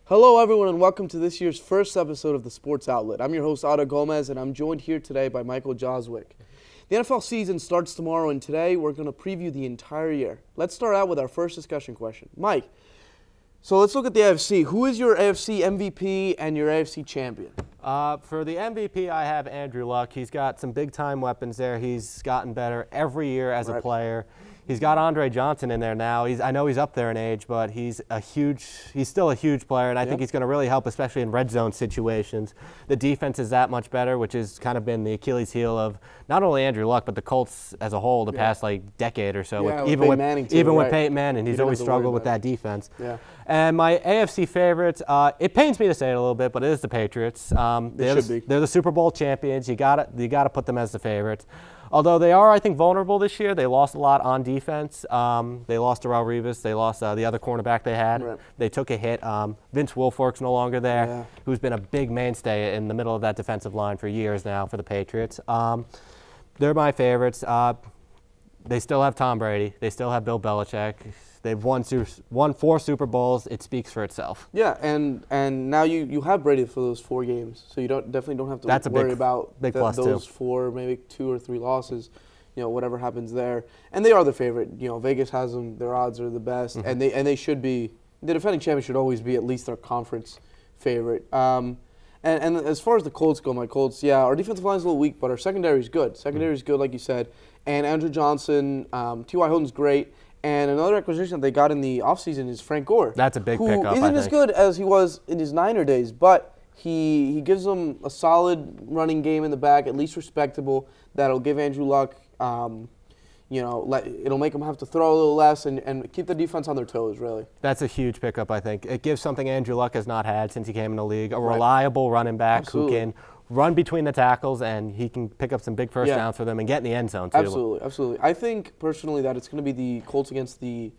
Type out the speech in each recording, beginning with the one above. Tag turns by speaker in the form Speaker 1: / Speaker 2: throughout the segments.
Speaker 1: Hello, everyone, and welcome to this year's first episode of the Sports Outlet. I'm your host, Otto Gomez, and I'm joined here today by Michael Jozwiak. The NFL season starts tomorrow, and today we're going to preview the entire year. Let's start out with our first discussion question. Mike, so let's look at the AFC. Who is your AFC MVP and your AFC champion?
Speaker 2: For the MVP, I have Andrew Luck. He's got some big-time weapons there. He's gotten better every year as a player. He's got Andre Johnson in there now. I know he's up there in age, but he's still a huge player, and I think he's going to really help, especially in red zone situations. The defense is that much better, which has kind of been the Achilles heel of not only Andrew Luck, but the Colts as a whole the past decade or so.
Speaker 1: Even with
Speaker 2: Peyton Manning, he's always struggled with that defense.
Speaker 1: Yeah.
Speaker 2: And my AFC favorites, it pains me to say it a little bit, but it is the Patriots. They're the Super Bowl champions. You got to put them as the favorites. Although they are, I think, vulnerable this year. They lost a lot on defense. They lost Darrelle Revis. They lost the other cornerback they had.
Speaker 1: Right.
Speaker 2: They took a hit. Vince Wilfork's no longer there, who's been a big mainstay in the middle of that defensive line for years now for the Patriots. They're my favorites. They still have Tom Brady. They still have Bill Belichick. They've won 4 Super Bowls. It speaks for itself. Yeah,
Speaker 1: and now you have Brady for those 4 games, so you definitely don't have to worry about those 4, maybe 2 or 3 losses. Whatever happens there, and they are the favorite. Vegas has them; their odds are the best, and they should be. The defending champion should always be at least their conference favorite. And as far as the Colts go, my Colts, our defensive line is a little weak, but our secondary is good. Secondary is good, like you said, and Andrew Johnson, T.Y. Hilton's great. And another acquisition that they got in the offseason is Frank Gore.
Speaker 2: That's a big pickup, I think.
Speaker 1: Who isn't as good as he was in his Niner days, but he gives them a solid running game in the back, at least respectable, that'll give Andrew Luck, it'll make him have to throw a little less and keep the defense on their toes, really.
Speaker 2: That's a huge pickup, I think. It gives something Andrew Luck has not had since he came in the league, a reliable running back who can run between the tackles, and he can pick up some big first downs for them and get in the end zone, too.
Speaker 1: Absolutely. I think, personally, that it's going to be the Colts against the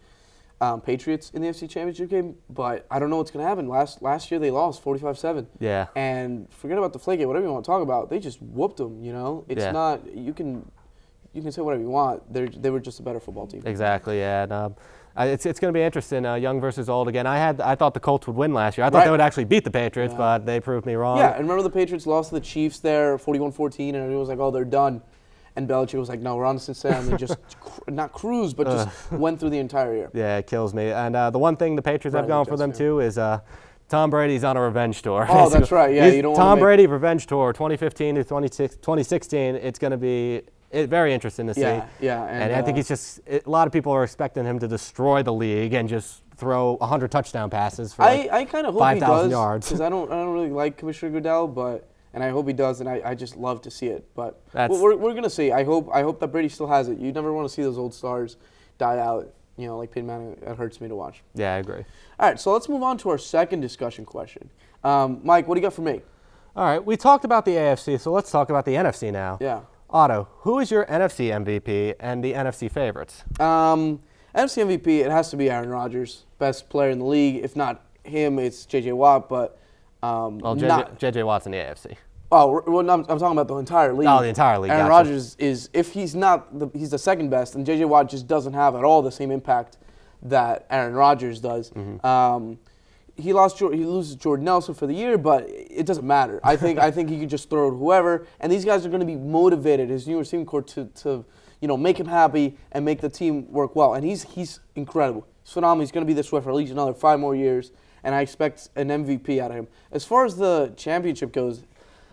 Speaker 1: Patriots in the AFC Championship game, but I don't know what's going to happen. Last year, they lost 45-7.
Speaker 2: Yeah.
Speaker 1: And forget about the Flake, whatever you want to talk about. They just whooped them, It's not – you can say whatever you want. They were just a better football team.
Speaker 2: Exactly, yeah. And, it's going to be interesting, young versus old again. I thought the Colts would win last year. I thought they would actually beat the Patriots, but they proved me wrong.
Speaker 1: Yeah, and remember the Patriots lost to the Chiefs there, 41-14, and everyone was like, oh, they're done. And Belichick was like, no, we're on to Cincinnati. And they just, not cruise, but just went through the entire year.
Speaker 2: Yeah, it kills me. And the one thing the Patriots have going for them, too, is Tom Brady's on a revenge tour.
Speaker 1: Oh, that's right. Yeah, you don't
Speaker 2: Tom Brady revenge tour, 2015 to 2016. It's going to be very interesting to see.
Speaker 1: Yeah.
Speaker 2: And I think a lot of people are expecting him to destroy the league and just throw 100 touchdown passes for
Speaker 1: I kind of hope
Speaker 2: 5,000 yards.
Speaker 1: Because I don't really like Commissioner Goodell, and I hope he does, and I just love to see it. But we're going to see. I hope that Brady still has it. You never want to see those old stars die out, like Peyton Manning. It hurts me to watch.
Speaker 2: Yeah, I agree.
Speaker 1: All right, so let's move on to our second discussion question. Mike, what do you got for me?
Speaker 2: All right, we talked about the AFC, so let's talk about the NFC now.
Speaker 1: Yeah.
Speaker 2: Otto, who is your NFC MVP and the NFC favorites?
Speaker 1: NFC MVP, it has to be Aaron Rodgers, best player in the league. If not him, it's J.J. Watt, but
Speaker 2: J.J. Watt's in the AFC.
Speaker 1: Oh, well, I'm talking about the entire league.
Speaker 2: Oh, the entire league.
Speaker 1: Aaron Rodgers is, if he's not, he's the second best, and J.J. Watt just doesn't have at all the same impact that Aaron Rodgers does. Mm-hmm. He loses Jordan Nelson for the year, but it doesn't matter. I think he can just throw to whoever, and these guys are going to be motivated, his new receiving corps, to make him happy and make the team work well. And he's incredible. He's phenomenal. He's going to be this way for at least another 5 more years, and I expect an MVP out of him. As far as the championship goes,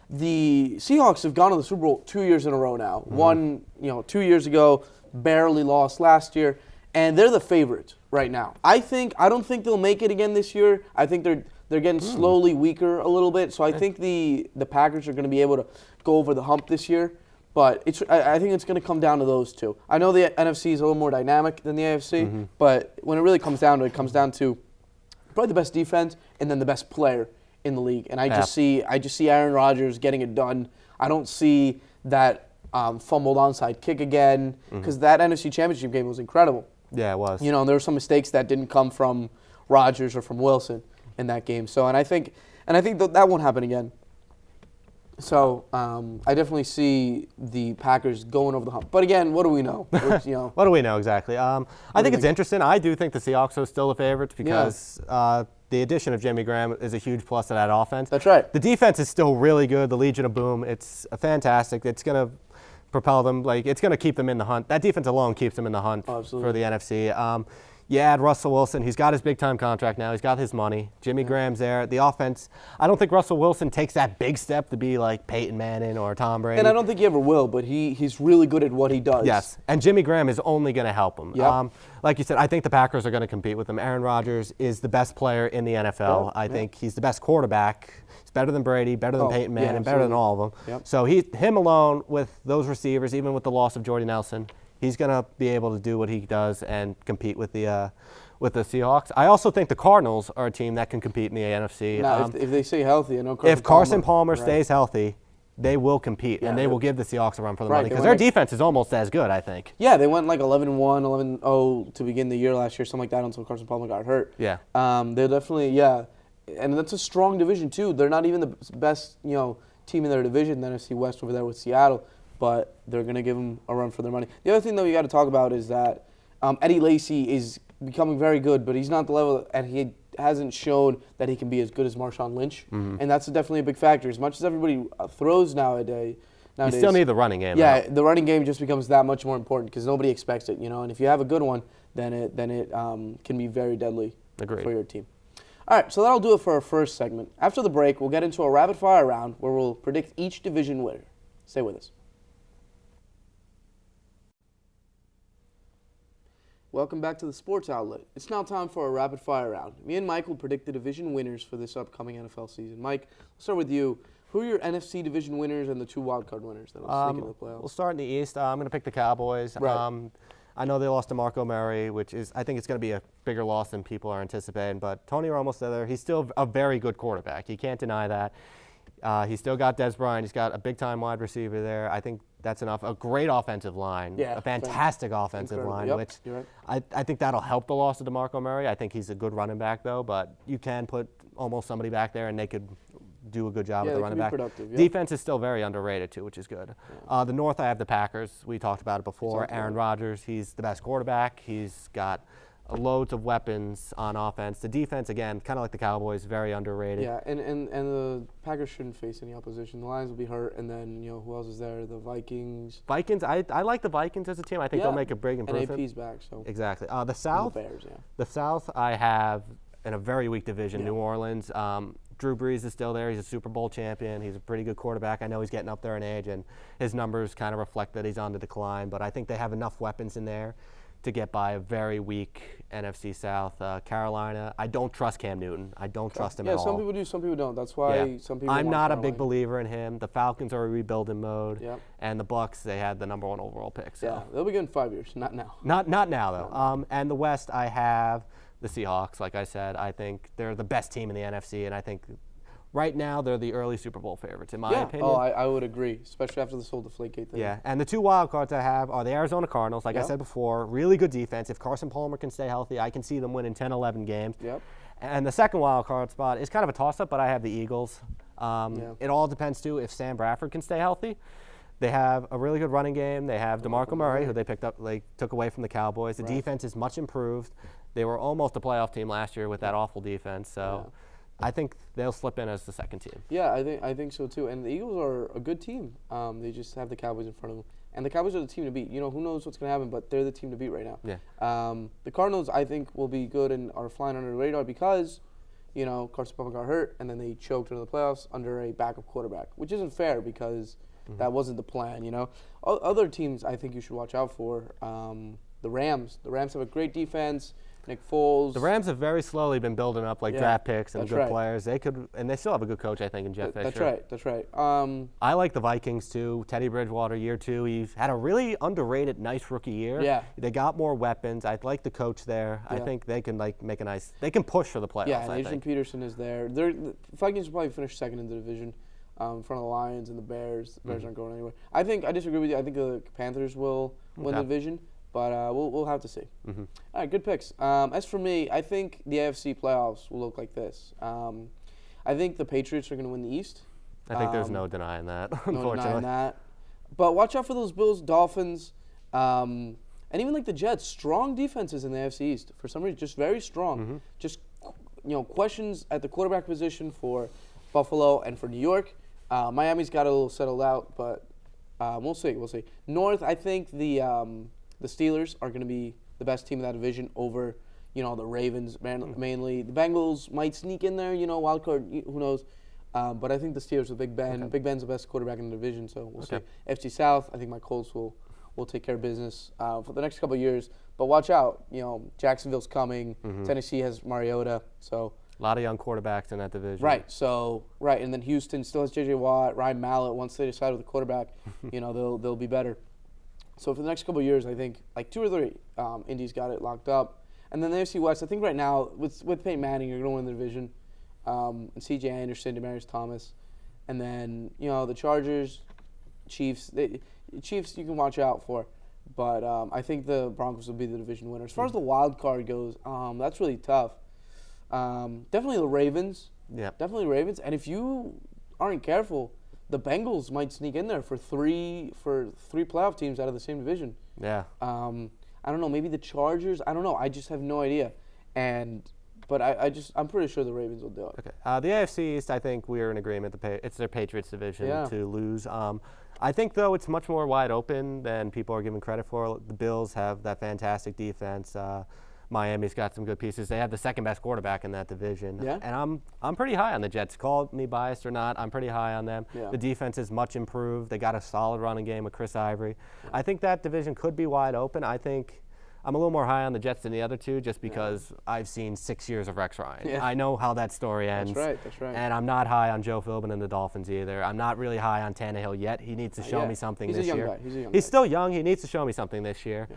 Speaker 1: the Seahawks have gone to the Super Bowl 2 years in a row now. Mm-hmm. Won, 2 years ago, barely lost last year. And they're the favorite right now. I don't think they'll make it again this year. I think they're getting slowly weaker a little bit. So I think the Packers are going to be able to go over the hump this year. But I think it's going to come down to those two. I know the NFC is a little more dynamic than the AFC, but when it really comes down to it, comes down to probably the best defense and then the best player in the league. And I just see Aaron Rodgers getting it done. I don't see that fumbled onside kick again, because that NFC Championship game was incredible.
Speaker 2: Yeah, it was.
Speaker 1: There were some mistakes that didn't come from Rodgers or from Wilson in that game. So, and I think that won't happen again. So, I definitely see the Packers going over the hump. But again, what do we know? What
Speaker 2: do we know exactly? I think it's interesting. I do think the Seahawks are still the favorites because the the addition of Jimmy Graham is a huge plus to that offense.
Speaker 1: That's right.
Speaker 2: The defense is still really good. The Legion of Boom, it's fantastic. It's going to propel them. It's going to keep them in the hunt. That defense alone keeps them in the hunt for the NFC. You add Russell Wilson. He's got his big-time contract now. He's got his money. Jimmy Graham's there. The offense, I don't think Russell Wilson takes that big step to be like Peyton Manning or Tom Brady.
Speaker 1: And I don't think he ever will, but he's really good at what he does.
Speaker 2: Yes, and Jimmy Graham is only going to help him.
Speaker 1: Yep.
Speaker 2: Like you said, I think the Packers are going to compete with him. Aaron Rodgers is the best player in the NFL. I think he's the best quarterback. He's better than Brady, better than Peyton Manning, better than all of them.
Speaker 1: Yep.
Speaker 2: So him alone with those receivers, even with the loss of Jordy Nelson, he's going to be able to do what he does and compete with the Seahawks. I also think the Cardinals are a team that can compete in the NFC.
Speaker 1: Now, if they stay healthy, I know
Speaker 2: Carson Palmer stays healthy, they will compete, and they will give the Seahawks a run for the money because their defense is almost as good, I think.
Speaker 1: Yeah, they went like 11-1, 11-0 to begin the year last year, something like that, until Carson Palmer got hurt.
Speaker 2: Yeah.
Speaker 1: They're definitely, and that's a strong division too. They're not even the best, team in their division, the NFC West over there with Seattle, but they're going to give them a run for their money. The other thing that we got to talk about is that Eddie Lacy is becoming very good, but he's not the level, and he hasn't shown that he can be as good as Marshawn Lynch, and that's definitely a big factor. As much as everybody throws nowadays,
Speaker 2: you still need the running game.
Speaker 1: Yeah, the running game just becomes that much more important because nobody expects it, and if you have a good one, then it can be very deadly for your team. All right, so that'll do it for our first segment. After the break, we'll get into a rapid-fire round where we'll predict each division winner. Stay with us. Welcome back to the Sports Outlet. It's now time for a rapid-fire round. Me and Mike will predict the division winners for this upcoming NFL season. Mike, let's start with you. Who are your NFC division winners and the 2 wildcard winners that will sneak into the playoffs?
Speaker 2: We'll start in the East. I'm going to pick the Cowboys.
Speaker 1: Right.
Speaker 2: I know they lost to Marco Murray, I think it's going to be a bigger loss than people are anticipating. But Tony Romo's still there. He's still a very good quarterback. You can't deny that. He's still got Des Bryant. He's got a big-time wide receiver there. I think that's enough. A great offensive line.
Speaker 1: Yeah,
Speaker 2: a fantastic offensive line,
Speaker 1: yep,
Speaker 2: which
Speaker 1: you're
Speaker 2: right. I think that'll help the loss of DeMarco Murray. I think he's a good running back, though. But you can put almost somebody back there, and they could do a good job with the running back.
Speaker 1: Productive,
Speaker 2: Defense is still very underrated, too, which is good. The North, I have the Packers. We talked about it before. Aaron Rodgers, he's the best quarterback. He's got loads of weapons on offense. The defense, again, kind of like the Cowboys, very underrated.
Speaker 1: Yeah, and the Packers shouldn't face any opposition. The Lions will be hurt, and then, who else is there? The Vikings.
Speaker 2: I like the Vikings as a team. I think they'll make a big improvement.
Speaker 1: And AP's back, so.
Speaker 2: Exactly. The South.
Speaker 1: And the Bears, yeah.
Speaker 2: The South, I have in a very weak division, New Orleans. Drew Brees is still there. He's a Super Bowl champion. He's a pretty good quarterback. I know he's getting up there in age, and his numbers kind of reflect that he's on the decline, but I think they have enough weapons in there to get by a very weak NFC South. Carolina, I don't trust Cam Newton. I don't trust him at all.
Speaker 1: Yeah, some people do, some people don't. That's why some people
Speaker 2: I'm
Speaker 1: want
Speaker 2: not
Speaker 1: Carolina.
Speaker 2: a big believer in him. The Falcons are a rebuilding mode.
Speaker 1: Yep.
Speaker 2: And the Bucs, they had the number 1 overall pick. So.
Speaker 1: Yeah, they'll be good in 5 years, not now.
Speaker 2: Not now, though. And the West, I have the Seahawks. Like I said, I think they're the best team in the NFC, and I think right now they're the early Super Bowl favorites, in my opinion.
Speaker 1: Oh, I would agree, especially after this whole Deflategate thing.
Speaker 2: Yeah, and the 2 wild cards I have are the Arizona Cardinals. Like I said before, really good defense. If Carson Palmer can stay healthy, I can see them winning 10, 11 games.
Speaker 1: Yep.
Speaker 2: And the second wild card spot is kind of a toss-up, but I have the Eagles. It all depends, too, if Sam Bradford can stay healthy. They have a really good running game. They have DeMarco Murray, who they took away from the Cowboys. The defense is much improved. They were almost a playoff team last year with that awful defense. So I think they'll slip in as the second team.
Speaker 1: Yeah, I think so too. And the Eagles are a good team. They just have the Cowboys in front of them. And the Cowboys are the team to beat. Who knows what's going to happen, but they're the team to beat right now.
Speaker 2: Yeah.
Speaker 1: The Cardinals, I think, will be good and are flying under the radar because, Carson Palmer got hurt, and then they choked into the playoffs under a backup quarterback, which isn't fair because that wasn't the plan, Other teams I think you should watch out for, the Rams. The Rams have a great defense. Nick Foles.
Speaker 2: The Rams have very slowly been building up draft picks and good players. They still have a good coach, I think, in Jeff Fisher.
Speaker 1: That's right.
Speaker 2: I like the Vikings too. Teddy Bridgewater, year 2. He's had a really underrated, nice rookie year.
Speaker 1: Yeah.
Speaker 2: They got more weapons. I like the coach there. Yeah. I think they can make a nice. They can push for the playoffs.
Speaker 1: Yeah, and Adrian Peterson is there. The Vikings will probably finish second in the division, in front of the Lions and the Bears. The Bears aren't going anywhere. I disagree with you. I think the Panthers will win the division. But we'll have to see. All right, good picks. As for me, I think the AFC playoffs will look like this. I think the Patriots are going to win the East.
Speaker 2: I think there's no denying that, unfortunately.
Speaker 1: No denying that. But watch out for those Bills, Dolphins, and even like the Jets. Strong defenses in the AFC East. For some reason, just very strong. Just questions at the quarterback position for Buffalo and for New York. Miami's got a little settled out, but we'll see. We'll see. North, I think the Steelers are going to be the best team in that division over, the Ravens mainly. The Bengals might sneak in there, wild card, who knows. But I think the Steelers with Big Ben. Okay. Big Ben's the best quarterback in the division, so we'll see. FC South, I think my Colts will take care of business for the next couple of years. But watch out, Jacksonville's coming. Mm-hmm. Tennessee has Mariota, so
Speaker 2: a lot of young quarterbacks in that division.
Speaker 1: Right. So and then Houston still has J.J. Watt, Ryan Mallett. Once they decide with the quarterback, they'll be better. So for the next couple of years, I think like 2 or 3, Indy's got it locked up. And then the AFC West, I think right now with Peyton Manning, you're going to win the division. And C.J. Anderson, Demaryius Thomas, and then the Chargers, Chiefs. Chiefs you can watch out for, but I think the Broncos will be the division winner. As far as the wild card goes, that's really tough. Definitely the Ravens.
Speaker 2: Yeah.
Speaker 1: Definitely Ravens. And if you aren't careful, the Bengals might sneak in there for three playoff teams out of the same division.
Speaker 2: Yeah.
Speaker 1: I don't know. Maybe the Chargers. I don't know. I just have no idea. But I'm pretty sure the Ravens will do it.
Speaker 2: Okay. The AFC East, I think we are in agreement. It's their Patriots division to lose. I think, though, it's much more wide open than people are giving credit for. The Bills have that fantastic defense. Miami's got some good pieces. They have the second best quarterback in that division.
Speaker 1: Yeah.
Speaker 2: And I'm pretty high on the Jets. Call me biased or not, I'm pretty high on them.
Speaker 1: Yeah.
Speaker 2: The defense is much improved. They got a solid running game with Chris Ivory. Yeah. I think that division could be wide open. I think I'm a little more high on the Jets than the other two just because I've seen 6 years of Rex Ryan.
Speaker 1: Yeah.
Speaker 2: I know how that story ends.
Speaker 1: That's right.
Speaker 2: And I'm not high on Joe Philbin and the Dolphins either. I'm not really high on Tannehill yet. He needs to show me something this year.
Speaker 1: He's a young guy.
Speaker 2: He's still young. He needs to show me something this year. Yeah.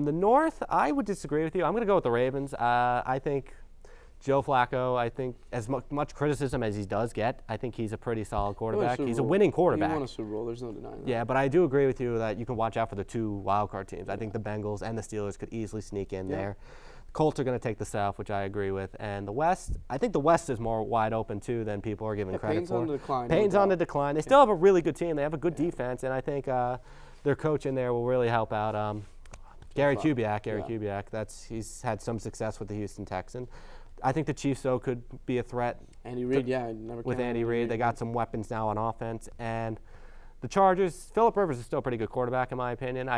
Speaker 2: The North, I would disagree with you. I'm going to go with the Ravens. I think Joe Flacco, as much criticism as he does get, I think he's a pretty solid quarterback. He's a winning quarterback.
Speaker 1: He won a Super Bowl. There's no denying that.
Speaker 2: Yeah, but I do agree with you that you can watch out for the 2 wildcard teams. I think the Bengals and the Steelers could easily sneak in there. Colts are going to take the South, which I agree with. And the West, I think the West is more wide open, too, than people are giving credit for.
Speaker 1: Payne's on the decline.
Speaker 2: Payne's on the decline. They still have a really good team. They have a good defense, and I think their coach in there will really help out. Gary Kubiak, he's had some success with the Houston Texans. I think the Chiefs, though, could be a threat.
Speaker 1: Andy Reid,
Speaker 2: with Andy Reid. They got some weapons now on offense. And the Chargers, Phillip Rivers is still a pretty good quarterback, in my opinion.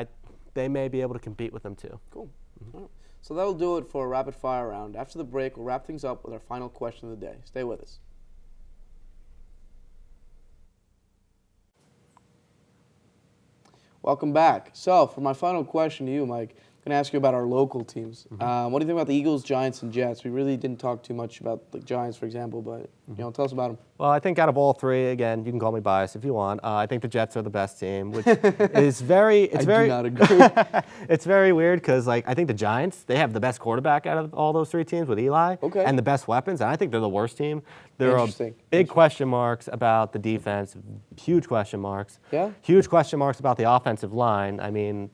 Speaker 2: They may be able to compete with them, too.
Speaker 1: Cool. Mm-hmm. All right. So that'll do it for a rapid-fire round. After the break, we'll wrap things up with our final question of the day. Stay with us. Welcome back. So, for my final question to you, Mike, I'm going to ask you about our local teams. Mm-hmm. What do you think about the Eagles, Giants, and Jets? We really didn't talk too much about the Giants, for example, but tell us about them.
Speaker 2: Well, I think out of all 3, again, you can call me biased if you want. I think the Jets are the best team, which is very. I do not agree. It's very weird because, I think the Giants, they have the best quarterback out of all those 3 teams with Eli, and the best weapons, and I think they're the worst team. There are big question marks about the defense, huge question marks.
Speaker 1: Yeah.
Speaker 2: Huge question marks about the offensive line.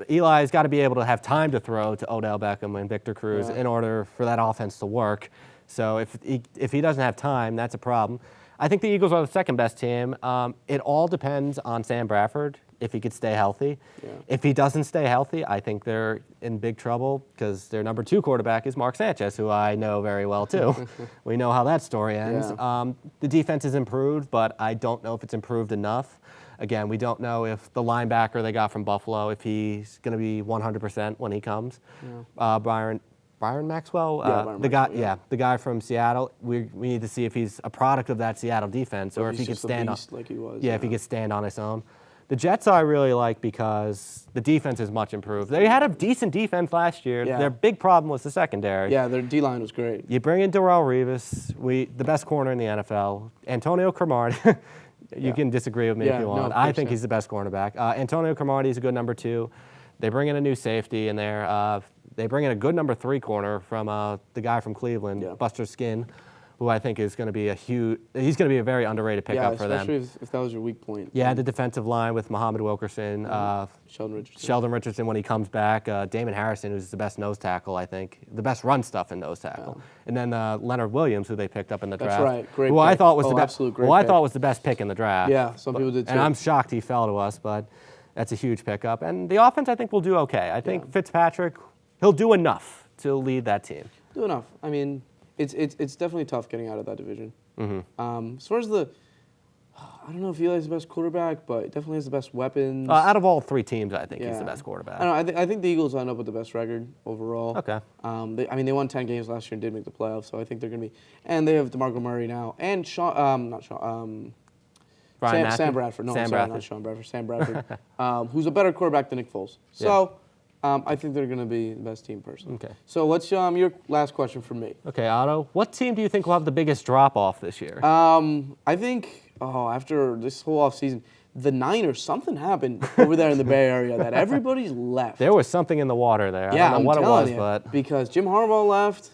Speaker 2: Eli's got to be able to have time to throw to Odell Beckham and Victor Cruz in order for that offense to work. So if he doesn't have time, that's a problem. I think the Eagles are the second best team. It all depends on Sam Bradford, if he could stay healthy. Yeah. If he doesn't stay healthy, I think they're in big trouble because their number 2 quarterback is Mark Sanchez, who I know very well too. We know how that story ends. Yeah. The defense has improved, but I don't know if it's improved enough. Again, we don't know if the linebacker they got from Buffalo, if he's going to be 100% when he comes. Yeah. Byron Maxwell, the guy from Seattle. We need to see if he's a product of that Seattle defense, or if he can stand on.
Speaker 1: Like he was,
Speaker 2: if he can stand on his own. The Jets I really like because the defense is much improved. They had a decent defense last year. Yeah. Their big problem was the secondary.
Speaker 1: Yeah, their D-line was great.
Speaker 2: You bring in Darrelle Revis, the best corner in the NFL. Antonio Cromartie. You can disagree with me if you want. I think he's the best cornerback. Antonio Cromartie is a good number 2. They bring in a new safety in there. They bring in a good number 3 corner from the guy from Cleveland, Buster Skinn, who I think is going to be he's going to be a very underrated pickup for them.
Speaker 1: Especially if that was your weak point.
Speaker 2: Yeah, the defensive line with Muhammad Wilkerson, Sheldon Richardson when he comes back, Damon Harrison, who's the best nose tackle, I think, the best run stuff in nose tackle, and then Leonard Williams, who they picked up in the draft.
Speaker 1: That's right, great.
Speaker 2: Who
Speaker 1: pick.
Speaker 2: I thought was
Speaker 1: I
Speaker 2: thought was the best pick in the draft.
Speaker 1: Yeah, some people did too.
Speaker 2: And I'm shocked he fell to us, but that's a huge pickup. And the offense, I think, will do okay. I think Fitzpatrick, he'll do enough to lead that team.
Speaker 1: Do enough. I mean, it's definitely tough getting out of that division.
Speaker 2: Mm-hmm.
Speaker 1: As far as I don't know if Eli's the best quarterback, but definitely has the best weapons.
Speaker 2: Out of all 3 teams, I think he's the best quarterback.
Speaker 1: I don't know. I think the Eagles end up with the best record overall.
Speaker 2: Okay.
Speaker 1: They won 10 games last year and did make the playoffs, so I think they're going to be. And they have DeMarco Murray now, and Sam Bradford. No,
Speaker 2: Sam
Speaker 1: I'm sorry,
Speaker 2: Bradford.
Speaker 1: not Sean Bradford. Sam Bradford, who's a better quarterback than Nick Foles. So I think they're going to be the best team personally.
Speaker 2: Okay.
Speaker 1: So what's your last question for me?
Speaker 2: Okay, Otto. What team do you think will have the biggest drop-off this year?
Speaker 1: I think after this whole offseason, the Niners, something happened over there in the Bay Area that everybody's left.
Speaker 2: There was something in the water there.
Speaker 1: Yeah,
Speaker 2: I don't know
Speaker 1: I'm
Speaker 2: what it
Speaker 1: telling
Speaker 2: was,
Speaker 1: you,
Speaker 2: but
Speaker 1: because Jim Harbaugh left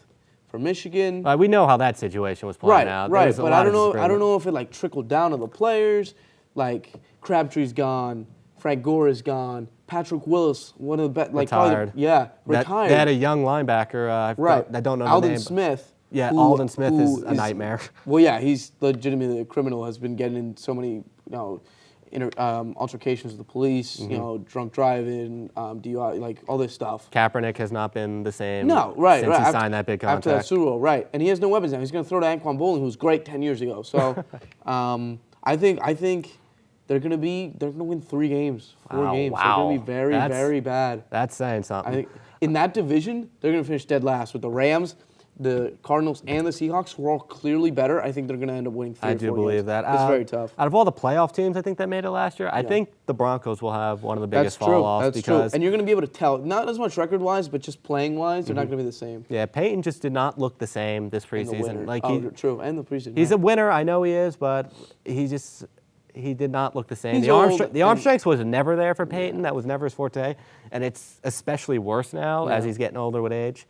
Speaker 1: for Michigan.
Speaker 2: we know how that situation was playing out. There
Speaker 1: Right,
Speaker 2: was a
Speaker 1: but
Speaker 2: lot
Speaker 1: I don't
Speaker 2: of
Speaker 1: know. I don't know if it like trickled down to the players. Like Crabtree's gone, Frank Gore is gone, Patrick Willis, one of the best, like
Speaker 2: Retired.
Speaker 1: retired.
Speaker 2: They had a young linebacker. I don't know the
Speaker 1: Alden
Speaker 2: name.
Speaker 1: Smith.
Speaker 2: Yeah,
Speaker 1: who-
Speaker 2: Alden Smith
Speaker 1: who
Speaker 2: is a nightmare.
Speaker 1: Well, yeah, he's legitimately a criminal. Has been getting in so many, altercations with the police.
Speaker 2: Mm-hmm.
Speaker 1: Drunk driving, DUI, like all this stuff.
Speaker 2: Kaepernick has not been the same.
Speaker 1: No, right,
Speaker 2: since
Speaker 1: right.
Speaker 2: he signed that big contract.
Speaker 1: After that Super Bowl, right. And he has no weapons now. He's going to throw to Anquan Boldin, who was great 10 years ago. So I think they're going to win 3 games, 4 games.
Speaker 2: Wow.
Speaker 1: They're going to be very, very bad.
Speaker 2: That's saying something.
Speaker 1: I think in that division, they're going to finish dead last with the Rams, the Cardinals, and the Seahawks, who are all clearly better. I think they're going to end up winning 3 or 4
Speaker 2: I do believe
Speaker 1: games.
Speaker 2: that.
Speaker 1: It's very tough.
Speaker 2: Out of all the playoff teams, I think that made it last year, I think the Broncos will have one of the biggest
Speaker 1: That's true.
Speaker 2: fall-offs.
Speaker 1: That's
Speaker 2: because
Speaker 1: true. And you're going to be able to tell, not as much record-wise, but just playing-wise, they're not going to be the same.
Speaker 2: Yeah, Peyton just did not look the same this preseason.
Speaker 1: True, and the preseason.
Speaker 2: He's a winner, I know he is, but he did not look the same.
Speaker 1: He's
Speaker 2: The arm,
Speaker 1: old
Speaker 2: the arm
Speaker 1: and-
Speaker 2: strength was never there for Peyton. That was never his forte, and it's especially worse now as he's getting older with age.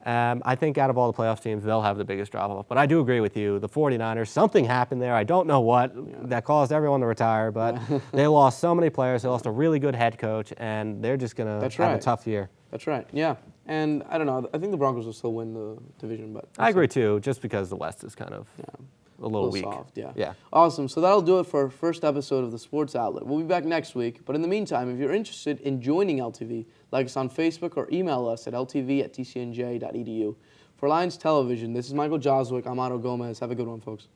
Speaker 2: I think out of all the playoff teams, they'll have the biggest drop-off. But I do agree with you. The 49ers, something happened there. I don't know what that caused everyone to retire, but they lost so many players. They lost a really good head coach, and they're just going to have a tough year.
Speaker 1: That's right, yeah. And I don't know. I think the Broncos will still win the division, but
Speaker 2: I agree, too, just because the West is kind of a little weak.
Speaker 1: soft, yeah.
Speaker 2: Yeah.
Speaker 1: Awesome. So that'll do it for our first episode of the Sports Outlet. We'll be back next week. But in the meantime, if you're interested in joining LTV, like us on Facebook or email us at ltv@tcnj.edu. For Lions Television, this is Michael Jozwiak. I'm Otto Gomez. Have a good one, folks.